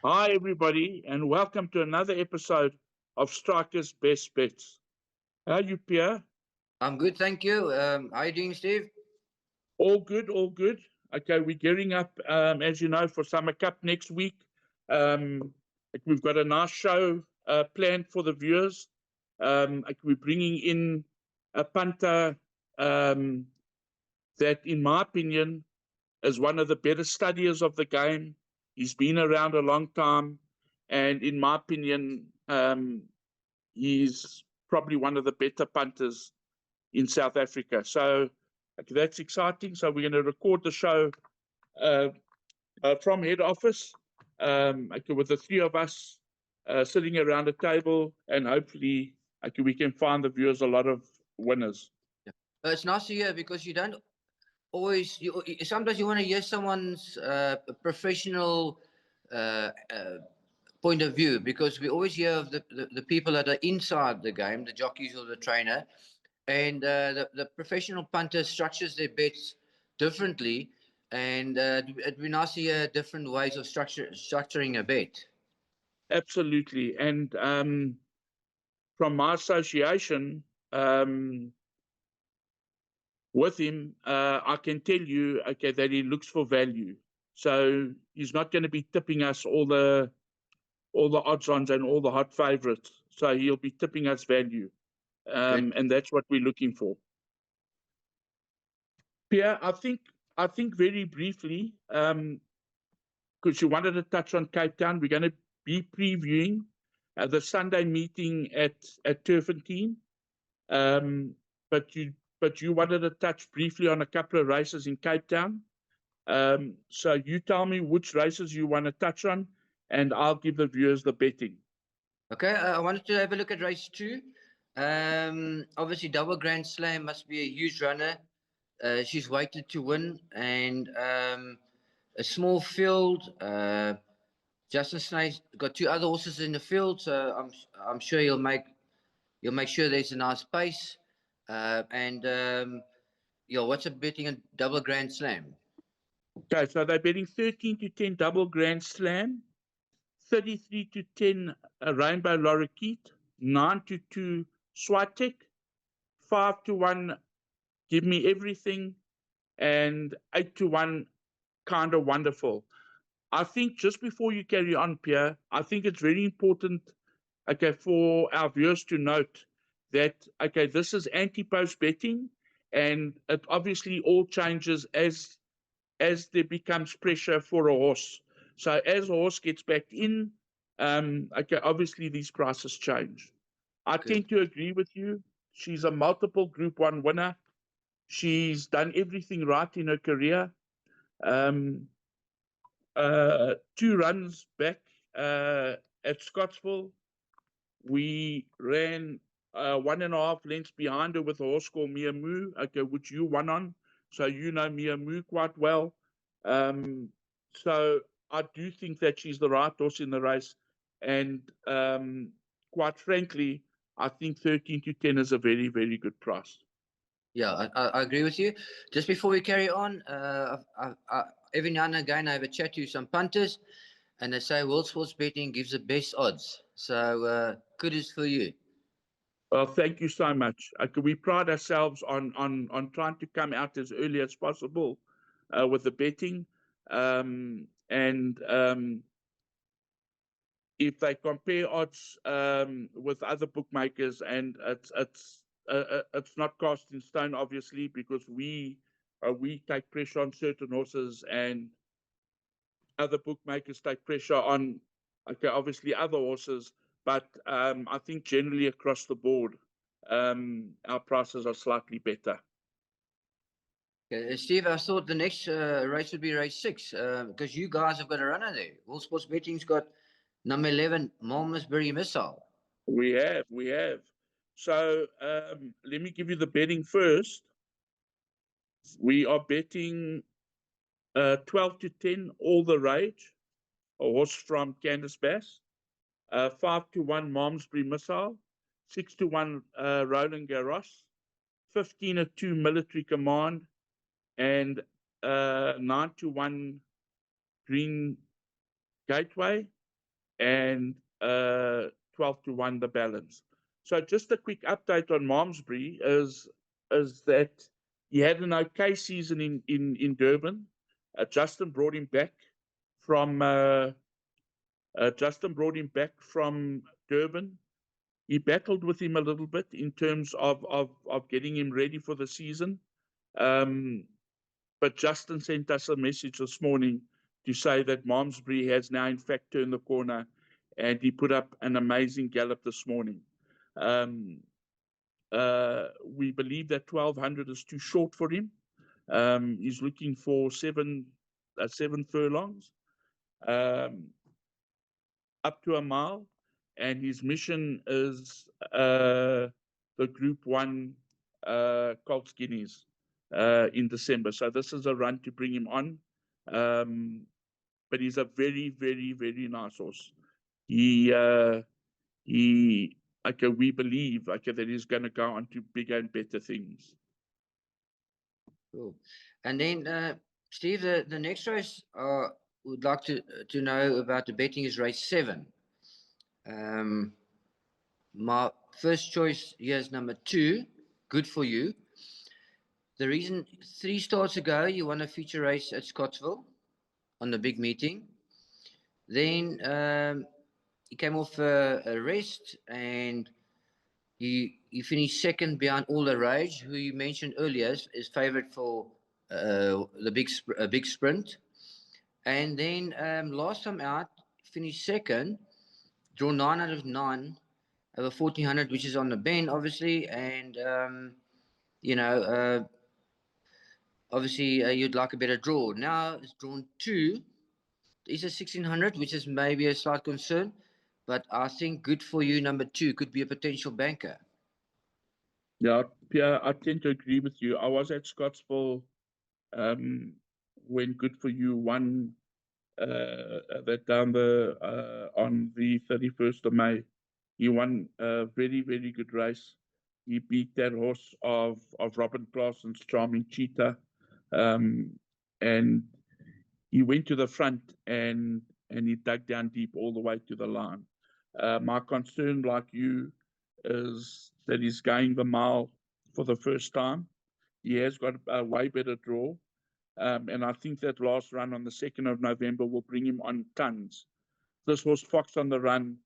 Hi, everybody, and welcome to another episode of Strikers Best Bets. How are you, Piere? I'm good, thank you. How are you doing, Steve? All good, all good. Okay, we're gearing up, as you know, for Summer Cup next week. We've got a nice show planned for the viewers. We're bringing in a punter um, that, in my opinion, is one of the better studiers of the game. He's been around a long time, and in my opinion, he's probably one of the better punters in South Africa. So that's exciting. So we're going to record the show uh, from head office with the three of us sitting around a table, and hopefully we can find the viewers a lot of winners. Yeah. It's nice to hear because you don't always. Sometimes you want to hear someone's professional uh, uh, point of view because we always hear of the people that are inside the game, the jockeys or the trainer, and the professional punter structures their bets differently, and it'd be nice to hear different ways of structuring a bet. Absolutely. And from my association with him, I can tell you, that he looks for value. So he's not going to be tipping us all the odds-ons and all the hot favorites. So he'll be tipping us value, Good. and that's what we're looking for. Pierre, I think very briefly, because you wanted to touch on Cape Town, we're going to be previewing the Sunday meeting at Turffontein. Um, but you wanted to touch briefly on a couple of races in Cape Town. So you tell me which races you want to touch on, and I'll give the viewers the betting. Okay, I wanted to have a look at race two. Obviously, double Grand Slam must be a huge runner. She's weighted to win, and a small field. Justin Snake's got two other horses in the field, so I'm sure he'll make sure there's a nice pace. And what's a betting a double Grand Slam? Okay, so they're betting 13-10 double Grand Slam, 33-10 Rainbow Lorikeet, 9-2 Swatek, 5-1 Give Me Everything, and 8-1 Kind of Wonderful. I think just before you carry on, Pierre, I think it's very important, for our viewers to note that, this is anti-post betting, and it obviously all changes as there becomes pressure for a horse. So as a horse gets back in, obviously these prices change. I Good. tend to agree with you. She's a multiple Group 1 winner. She's done everything right in her career. Um, 2 runs back at Scottsville, we ran 1.5 lengths behind her with a horse called Mia Moo, which you won on. So you know Mia Moo quite well. So I do think that she's the right horse in the race. And quite frankly, I think 13-10 is a very, very good price. Yeah, I agree with you. Just before we carry on, every now and again I have a chat to some punters, and they say World Sports Betting gives the best odds. So kudos for you. Well, thank you so much. We pride ourselves on trying to come out as early as possible with the betting. And if they compare odds with other bookmakers, and it's not cast in stone, obviously, because we take pressure on certain horses, and other bookmakers take pressure on, obviously other horses. But I think generally across the board, our prices are slightly better. Okay, Steve, I thought the next race would be race six because you guys have got a runner there. World Sports Betting's got number 11, Malmesbury Missile. We have. So let me give you the betting first. We are betting 12-10 All the Rage, a horse from Candice Bass, 5-1 Malmesbury Missile, 6-1 Roland Garros, 15-2 Military Command, and 9-1 Green Gateway, and 12-1 the balance. So just a quick update on Malmesbury is that he had an okay season in Durban. Justin brought him back from Durban. He battled with him a little bit in terms of getting him ready for the season. But Justin sent us a message this morning to say that Malmesbury has now in fact turned the corner, and he put up an amazing gallop this morning. We believe that 1200 is too short for him. He's looking for seven furlongs, up to a mile, and his mission is the Group 1 Colts Guineas in December. So this is a run to bring him on. But he's a very, very, very nice horse. We believe that he's going to go on to bigger and better things. Cool. And then, Steve, the next race would like to know about the betting is race 7. My first choice here is number 2, Good For You. The reason 3 starts ago you won a feature race at Scottsville on the big meeting. Then he came off a rest and he finished second behind All the Rage, who you mentioned earlier is favourite for the big sprint. And then last time out, finished second, draw 9 out of 9 over 1400, which is on the bend, obviously. And obviously you'd like a better draw. Now it's drawn 2. It's a 1600, which is maybe a slight concern, but I think Good For You number 2 could be a potential banker. Yeah, Piere, I tend to agree with you. I was at Scottsville when Good For You won that down on the 31st of May. He won a very, very good race. He beat that horse of Robin Claessen's Charming Cheetah, and he went to the front and he dug down deep all the way to the line. My concern, like you, is that he's going the mile for the first time. He has got a way better draw. And I think that last run on the 2nd of November will bring him on tons. This horse, Fox on the Run,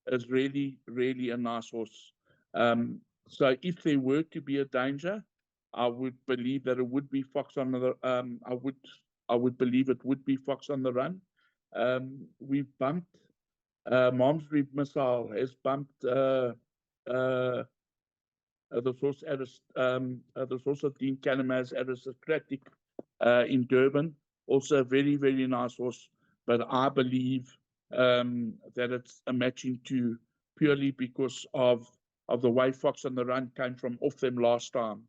is really, really a nice horse. So if there were to be a danger, I would believe that it would be Fox on the. I would believe it would be Fox on the Run. We've bumped. Malmesbury Missile has bumped the source of Dean Canamas Aristocratic in Durban. Also a very, very nice horse. But I believe that it's a matching 2 purely because of the way Fox on the Run came from off them last time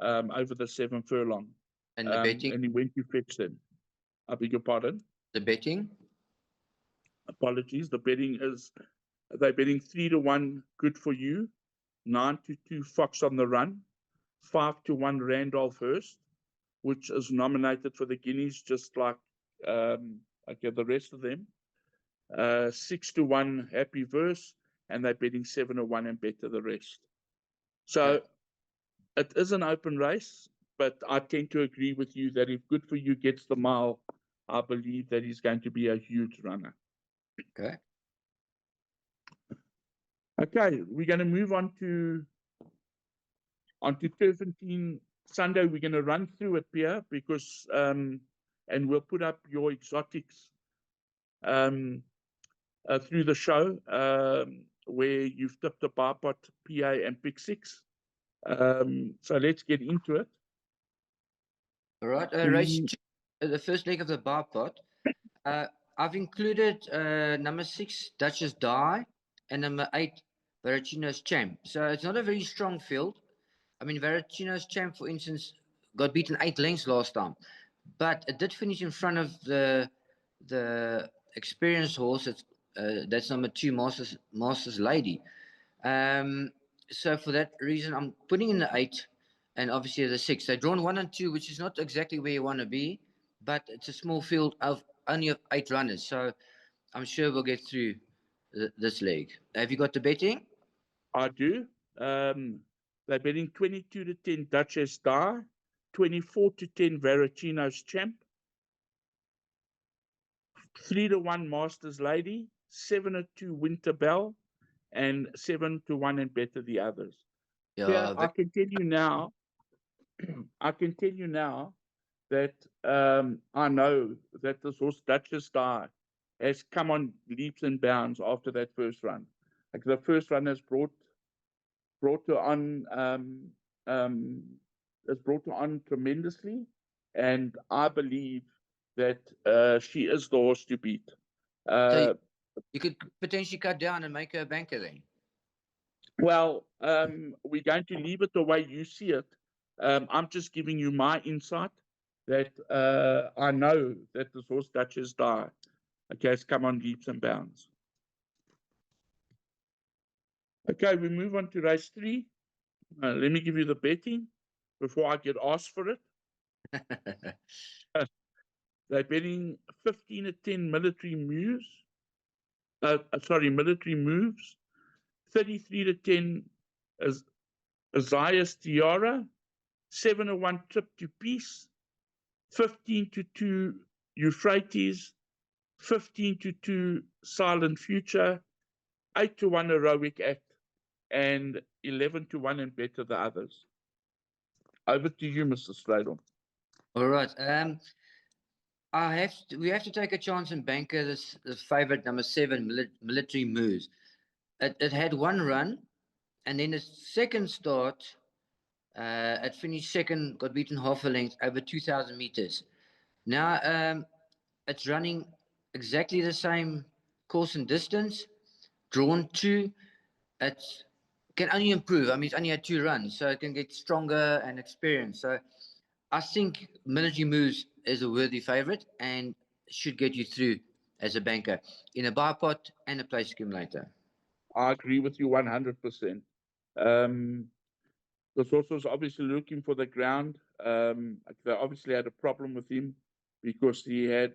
over the 7 furlong. And the betting? And he went to fetch them. I beg your pardon? The betting? Apologies. The betting is, they're betting 3-1 Good For You, 9-2 Fox on the Run, 5-1 Randolph Hearst, which is nominated for the Guineas, just like the rest of them. 6-1 Happy Verse, and they're betting 7-1 and better the rest. So it is an open race, but I tend to agree with you that if Good For You gets the mile, I believe that he's going to be a huge runner. Okay. Okay, we're going to move on to Turffontein Sunday. We're going to run through it, Piere, because and we'll put up your exotics through the show where you've tipped a bar pot, PA, and pick 6. So let's get into it. All right. Race 2, the first leg of the bar pot. I've included number 6, Duchess Die, and number 8, Veracino's Champ. So it's not a very strong field. I mean, Veracino's Champ, for instance, got beaten 8 lengths last time, but it did finish in front of the experienced horse. That's number 2, Masters Lady. So for that reason, I'm putting in the 8 and obviously the 6. They've drawn 1 and 2, which is not exactly where you want to be, but it's a small field of only 8 runners. So I'm sure we'll get through this leg. Have you got the betting? I do. They're betting 22-10 Duchess Di, 24-10 Varicino's Champ, 3-1 Masters Lady, 7-2 Winter Bell, and 7-1 and better the others. Yeah, I can tell you now. I can tell you now that I know that this horse Duchess Di has come on leaps and bounds after that first run. Like the first run has brought her on has brought her on tremendously, and I believe that she is the horse to beat. So you could potentially cut down and make her a banker then. Well, we're going to leave it the way you see it. I'm just giving you my insight that I know that this horse Duchess Di, okay, has come on leaps and bounds. Okay, we move on to race 3. Let me give you the betting before I get asked for it. They're betting 15-10 military moves. Military moves. 33-10 Isaiah's Tiara. 7-1 Trip to Peace. 15-2 Euphrates. 15-2 Silent Future. 8-1 Heroic Act. And 11-1 and better the others. Over to you, Mr. Strydom. All right. We have to take a chance and banker this favorite number 7 military moves. It had one run, and then the second start, it finished second, got beaten half a length over 2,000 meters. Now it's running exactly the same course and distance, drawn 2. It can only improve. I mean, it's only had 2 runs, so it can get stronger and experience. So I think military moves is a worthy favorite and should get you through as a banker in a buy pot and a place accumulator. I agree with you 100%. The source was obviously looking for the ground. They obviously had a problem with him because he had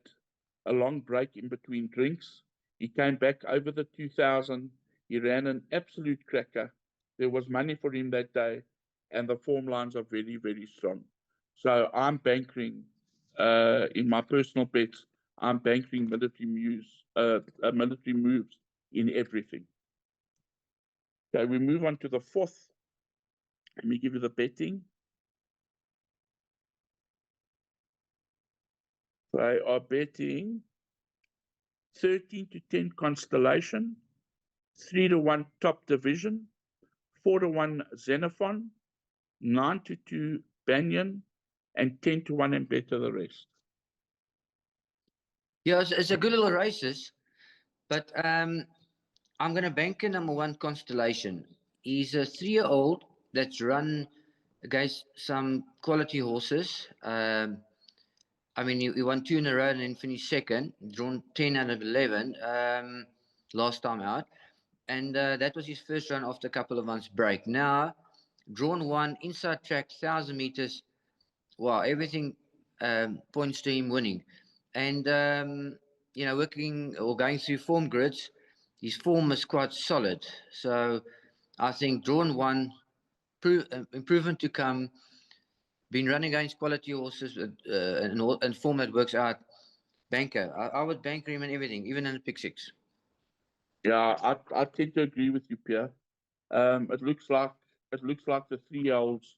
a long break in between drinks. He came back over the 2000. He ran an absolute cracker. There was money for him that day, and the form lines are very, very strong. So I'm bankering in my personal bets. I'm bankering military moves in everything. Okay, we move on to the 4th. Let me give you the betting. They are betting 13-10 Constellation, 3-1 Top Division, 4-1 Xenophon, 9-2 Banyan, and 10-1 and better the rest. Yeah, it's a good little races, but I'm going to banker number 1 Constellation. He's a 3-year-old that's run against some quality horses. I mean, he won 2 in a row and then finished second, drawn 10 out of 11 last time out. And that was his first run after a couple of months break. Now, drawn 1, inside track, 1,000 meters. Wow, everything points to him winning. And, working or going through form grids, his form is quite solid. So I think drawn 1, improvement to come. Been running against quality horses and form that works out. Banker, I would banker him in everything, even in the pick 6. Yeah, I tend to agree with you, Piere. It looks like the 3-year-olds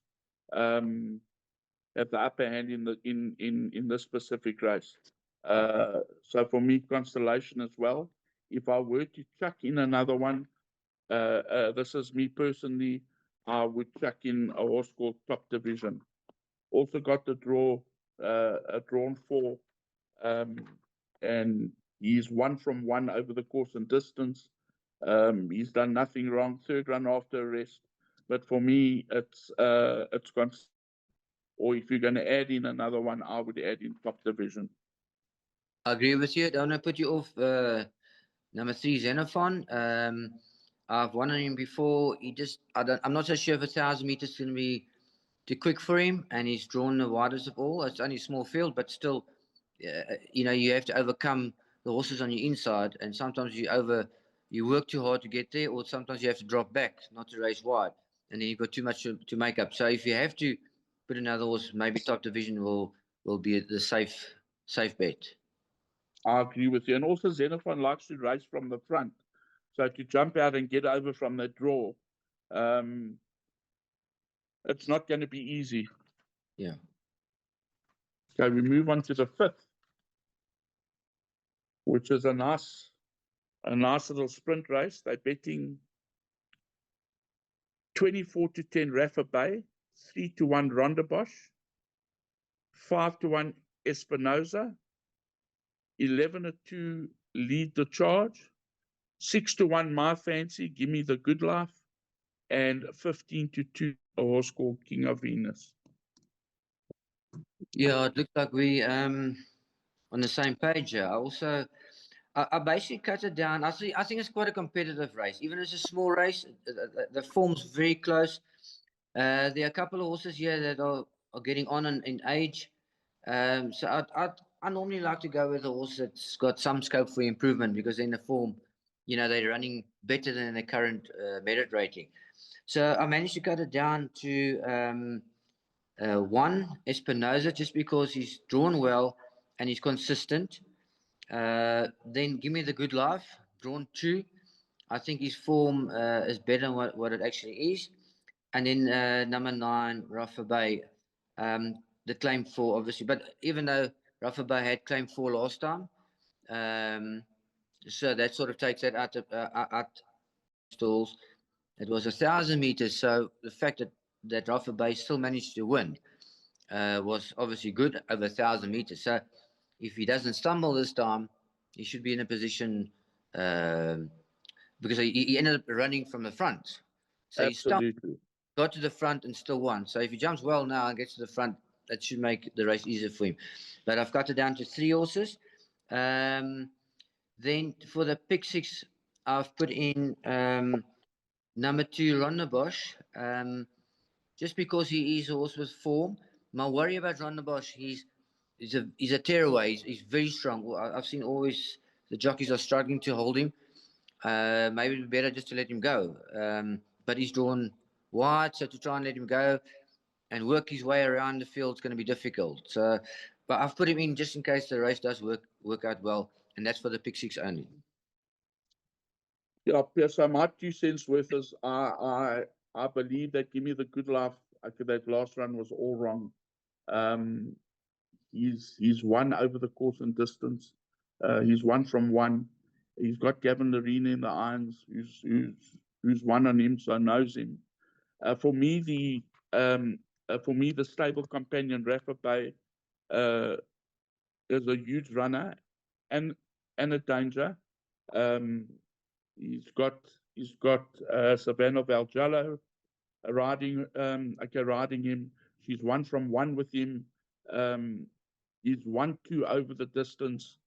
have the upper hand in this specific race. So for me, Constellation as well. If I were to chuck in another one, this is me personally, I would chuck in a horse called Top Division. Also got the drawn 4, and he's 1 from 1 over the course and distance. He's done nothing wrong. 3rd run after arrest, but for me, it's Constellation. Or if you're going to add in another one, I would add in Top Division. I agree with you. Don't want to put you off number 3, Xenophon. I've won on him before. I'm not so sure if 1,000 meters is going to be too quick for him, and he's drawn the widest of all. It's only a small field, but still, you have to overcome the horses on your inside, and sometimes you work too hard to get there, or sometimes you have to drop back not to race wide, and then you've got too much to make up. So if you have to put another horse, maybe top division will be the safe bet. I agree with you. And also Xenophon likes to race from the front. So to jump out and get over from the draw, it's not going to be easy. Yeah. Okay, we move on to the 5th, which is a nice little sprint race. They're betting 24-10 Rafa Bay, 3-1 Rondebosch, 5-1 Espinoza, 11-2 Lead the Charge, 6-1 My Fancy, Give Me the Good Life, and 15-2 a horse called King of Venus. Yeah, it looks like we on the same page here. I basically cut it down. I think it's quite a competitive race. Even as a small race, the form's very close. There are a couple of horses here that are getting on in age. So I normally like to go with a horse that's got some scope for improvement, because in the form, they're running better than the current merit rating. So I managed to cut it down to 1 Espinoza, just because he's drawn well and he's consistent. Then Give Me the Good Life, drawn 2. I think his form is better than what it actually is. And then number 9, Rafa Bay, the claim 4, obviously. But even though Rafa Bay had claim 4 last time, so that sort of takes that out of stalls. It was 1,000 meters, so the fact that Rafa Bay still managed to win was obviously good over 1,000 meters. So if he doesn't stumble this time, he should be in a position, because he ended up running from the front. So Absolutely. got to the front and still won. So if he jumps well now and gets to the front, that should make the race easier for him. But I've got it down to 3 horses. Then for the pick 6, I've put in number 2, Rondebosch. Just because he is a horse with form. My worry about Rondebosch, he's a tearaway. He's very strong. I've seen always the jockeys are struggling to hold him. Maybe it'd be better just to let him go. But he's drawn wide, so to try and let him go and work his way around the field is going to be difficult. So, but I've put him in just in case the race does work out well, and that's for the pick 6 only. Yeah, Piere, so my 2 cents worth is I believe that Give Me the Good Life, that last run was all wrong. He's won over the course and distance. He's won from 1. He's got Gavin Lorena in the irons, who's won on him, so knows him. For me, the stable companion Rafa Bay is a huge runner and a danger. He's got Savannah Valjallo riding him. She's won from 1 with him. He's 1-2 over the distance.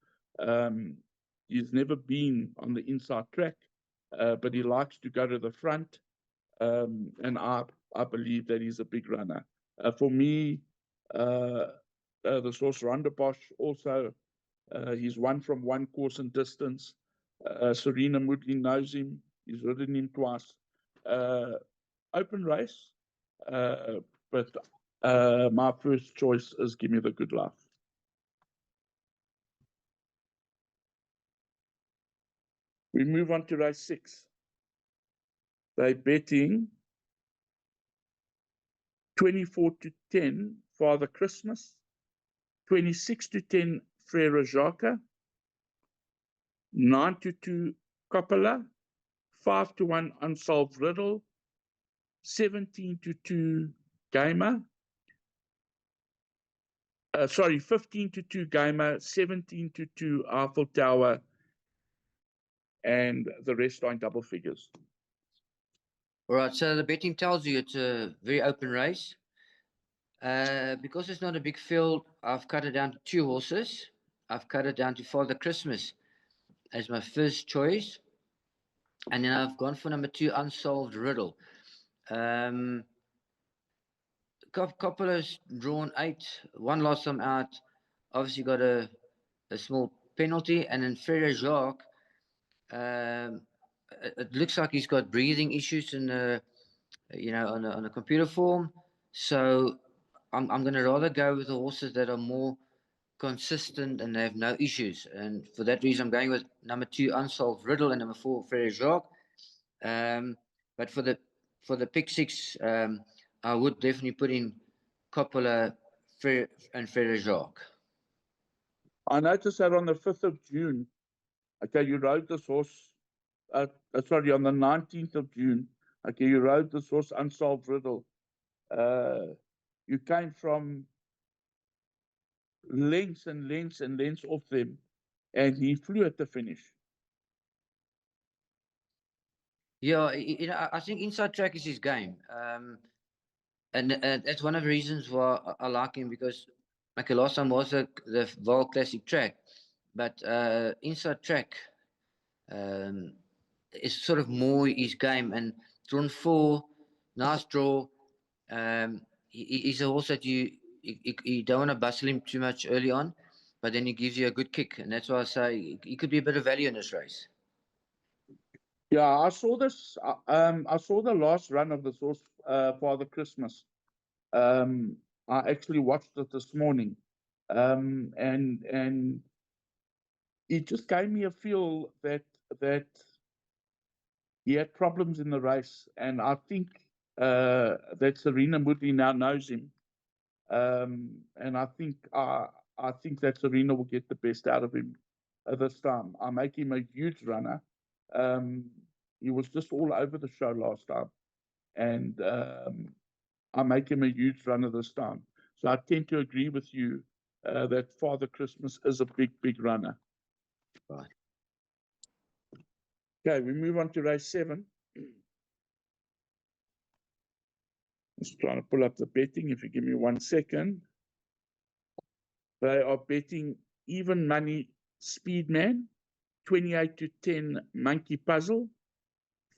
He's never been on the inside track, but he likes to go to the front. And I believe that he's a big runner. For me, the source Rondebosch also, he's won from 1 course and distance. Serena Moodley knows him. He's ridden him twice. Open race, but my first choice is Give Me the Good Life. We move on to race 6. They're betting 24-10 Father Christmas, 26-10 Frere Jacques, 9-2 Coppola, 5-1 Unsolved Riddle, 17-2 Gamer. 15-2 Gamer, 17-2 Eiffel Tower, and the rest are in double figures. All right, so the betting tells you it's a very open race. Because it's not a big field, I've cut it down to 2 horses. I've cut it down to Father Christmas as my first choice. And then I've gone for number 2, Unsolved Riddle. Coppola's drawn 8, 1 last time out. Obviously got a small penalty. And then Frere Jacques, it looks like he's got breathing issues in the, on a computer form. So I'm going to rather go with the horses that are more consistent and they have no issues. And for that reason, I'm going with number 2, Unsolved Riddle, and number 4, Frere Jacques. But for the pick 6, I would definitely put in Coppola and Frere Jacques. I noticed that on the 5th of June, okay, you rode this horse, sorry, on the 19th of June, okay, you rode this horse, Unsolved Riddle. You came from lengths and lengths and lengths off them, and he flew at the finish. Yeah, I think inside track is his game. And that's one of the reasons why I like him, because like last time was the Val Classic track, but inside track is sort of more his game. And drawn 4, nice draw. He's a horse that you don't want to bustle him too much early on, but then he gives you a good kick, and that's why I say he could be a bit of value in this race. Yeah, I saw this. I saw the last run of this horse, Father Christmas. I actually watched it this morning, and it just gave me a feel that he had problems in the race, and I think that Serena Woodley now knows him, and I think that Serena will get the best out of him this time. I make him a huge runner. He was just all over the show last time, and I make him a huge runner this time. So I tend to agree with you that Father Christmas is a big runner. Right. Okay, we move on to race 7. Just trying to pull up the betting. If you give me 1 second. They are betting even money Speedman, 28-10 Monkey Puzzle,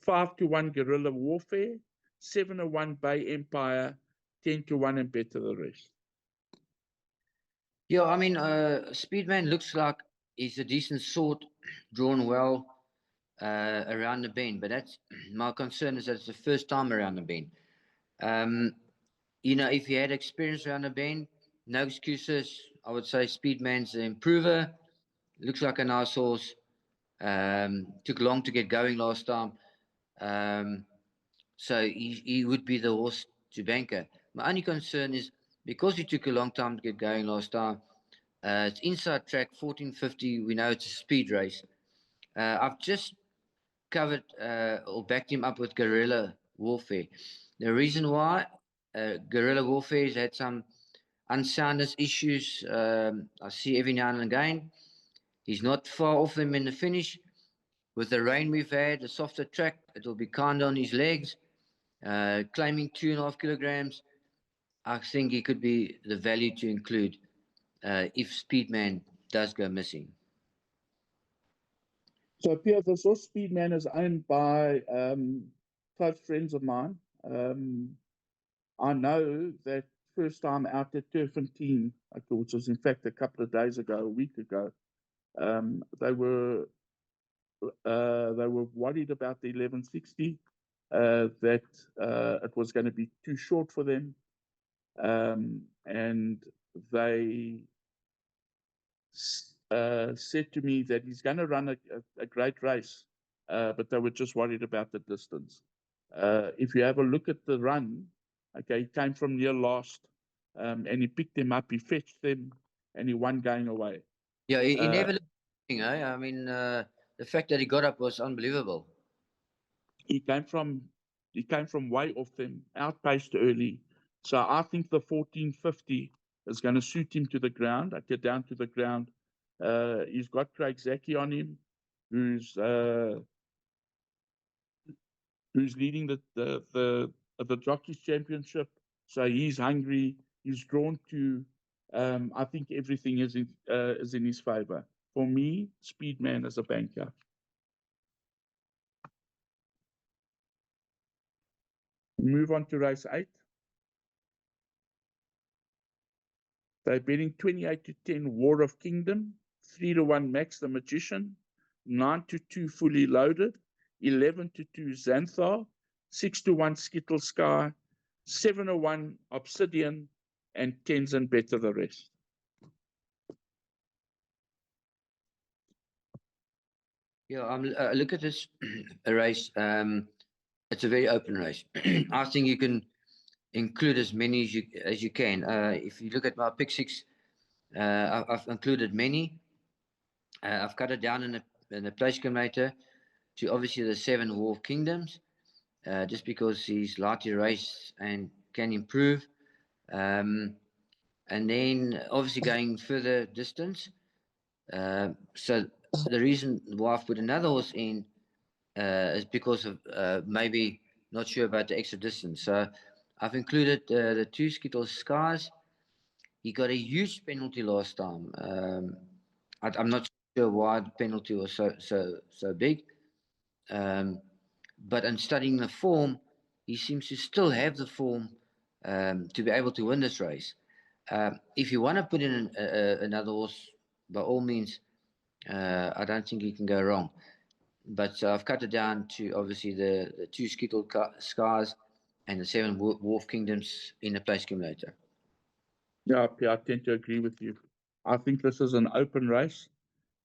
5-1 Guerrilla Warfare, 7-1 Bay Empire, 10-1 and better the rest. Yeah, I mean, Speedman looks like he's a decent sort, drawn well around the bend, but that's my concern is that it's the first time around the bend. If he had experience around the bend, no excuses. I would say Speedman's an improver. Looks like a nice horse. Took long to get going last time. So he would be the horse to banker. My only concern is because he took a long time to get going last time, it's inside track, 1450. We know it's a speed race. I've just covered or backed him up with Guerrilla Warfare. The reason why Guerrilla Warfare has had some unsoundness issues, I see every now and again. He's not far off them in the finish. With the rain we've had, the softer track, it will be kind on his legs. Claiming 2.5 kilograms, I think he could be the value to include if Speedman does go missing. So, Piere, this horse Speedman is owned by close friends of mine. I know that first time out at Turffontein, which was in fact a couple of days ago, a week ago, they were worried about the 1160, that it was going to be too short for them, and they said to me that he's going to run a great race, but they were just worried about the distance. If you have a look at the run, okay, he came from near last, and he picked them up, he fetched them, and he won going away. Yeah, he never looked anything, eh? I mean, the fact that he got up was unbelievable. He came from way off them, outpaced early. So I think the 1450 is going to suit him to the ground. I get down to the ground. He's got Craig Zaki on him, who's leading the Jockeys Championship. So he's hungry. He's drawn to. I think everything is in his favor. For me, Speedman is a banker. Move on to race 8. They're betting 28-10 War of Kingdom, 3-1 Max the Magician, 9-2 Fully Loaded, 11-2 Xanthar, 6-1 Skittle Sky, 7-1 Obsidian, and 10s and better the rest. Yeah, I look at this race. It's a very open race. I think you can include as many as you can. If you look at my pick six, I've included many. I've cut it down in a place combinator to obviously the 7 Wolf Kingdoms, just because he's light to race and can improve. And then obviously going further distance. So the reason why I've put another horse in is because of maybe not sure about the extra distance. So I've included the 2 Skittle Skies. He got a huge penalty last time. I'm not sure why the penalty was so big. But in studying the form, he seems to still have the form to be able to win this race. If you want to put in another horse, by all means, I don't think you can go wrong. But I've cut it down to obviously the 2 Skittle Skies and the 7 Wolf Kingdoms in the place accumulator. Yeah, I tend to agree with you. I think this is an open race,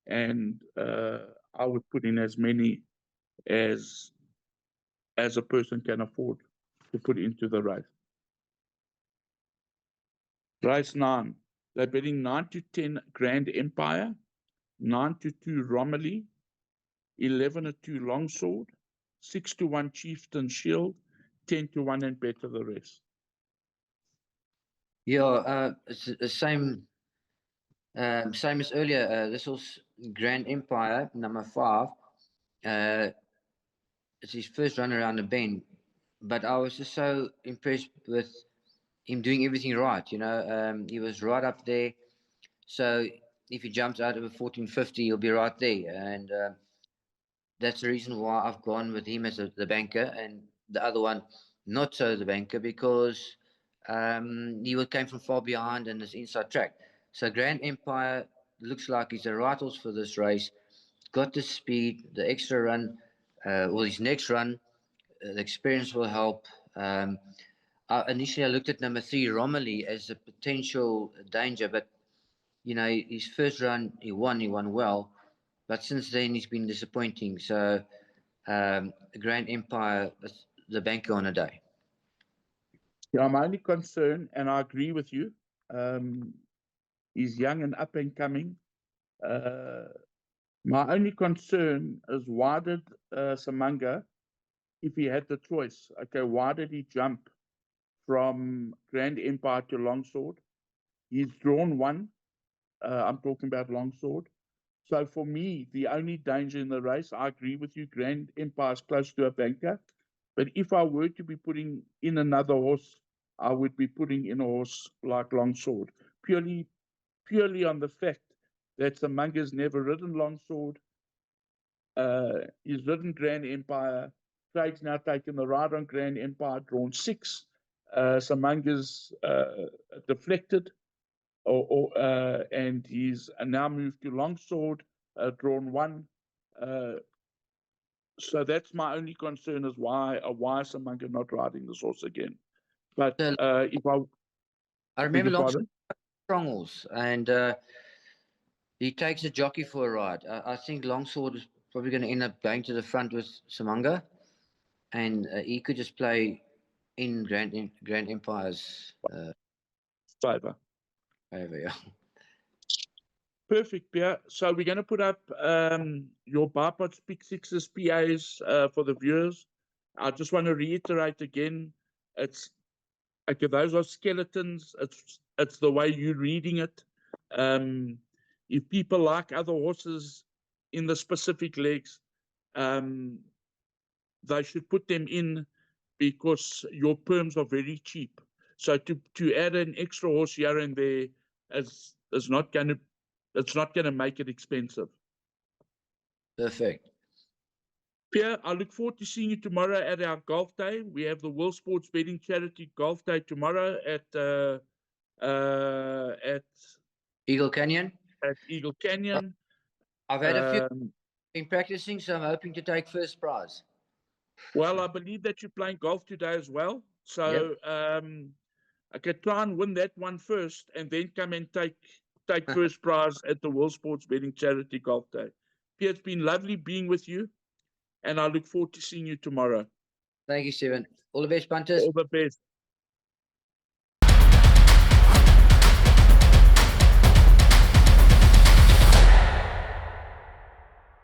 and I would put in as many as a person can afford to put into the race. Race 9, they're betting 9-10 Grand Empire, 9-2 Romilly, 11-2 Longsword, 6-1 Chieftain Shield, 10-1 and better the rest. Yeah, it's the same as earlier. This was Grand Empire, number 5. It's his first run around the bend, but I was just so impressed with him doing everything right. He was right up there. So if he jumps out of a 1450, he'll be right there. And that's the reason why I've gone with him as the banker, and the other one not so the banker, because he came from far behind and is inside track. So Grand Empire looks like he's the right horse for this race. Got the speed, the extra run, his next run, the experience will help. Initially, I looked at number 3, Romilly, as a potential danger, but his first run he won well, but since then he's been disappointing. So, Grand Empire, the banker on a day. Yeah, my only concern, and I agree with you, he's young and up and coming. My only concern is, why did Samanga, if he had the choice, okay, why did he jump from Grand Empire to Longsword? He's drawn 1. I'm talking about Longsword. So for me, the only danger in the race, I agree with you, Grand Empire is close to a banker. But if I were to be putting in another horse, I would be putting in a horse like Longsword, purely on the fact that Samanga's never ridden Longsword. He's ridden Grand Empire. Craig's now taken the ride on Grand Empire, drawn 6. Samanga's deflected, and he's now moved to Longsword, drawn 1. So that's my only concern, is why Samanga not riding this horse again. But if I remember Longsword strong horse, and he takes a jockey for a ride. I think Longsword is probably going to end up going to the front with Samanga, and he could just play in Grand Empire's favor. Yeah. Perfect, Piere. So we're going to put up your Barpod's Pick Sixes PAs for the viewers. I just want to reiterate again, it's okay, those are skeletons. It's the way you're reading it. If people like other horses in the specific legs, they should put them in, because your perms are very cheap. So to add an extra horse here and there is not going to, it's not going to make it expensive. Perfect. Piere, I look forward to seeing you tomorrow at our golf day. We have the World Sports Betting Charity Golf Day tomorrow at Eagle Canyon. at Eagle Canyon. I've had a few Um, been practicing, so I'm hoping to take first prize. well, I believe that you're playing golf today as well. So I could try and win that one first and then come and take first prize at the World Sports Betting Charity Golf Day. Piere, it's been lovely being with you, and I look forward to seeing you tomorrow. Thank you, Stephen. All the best, punters. All the best.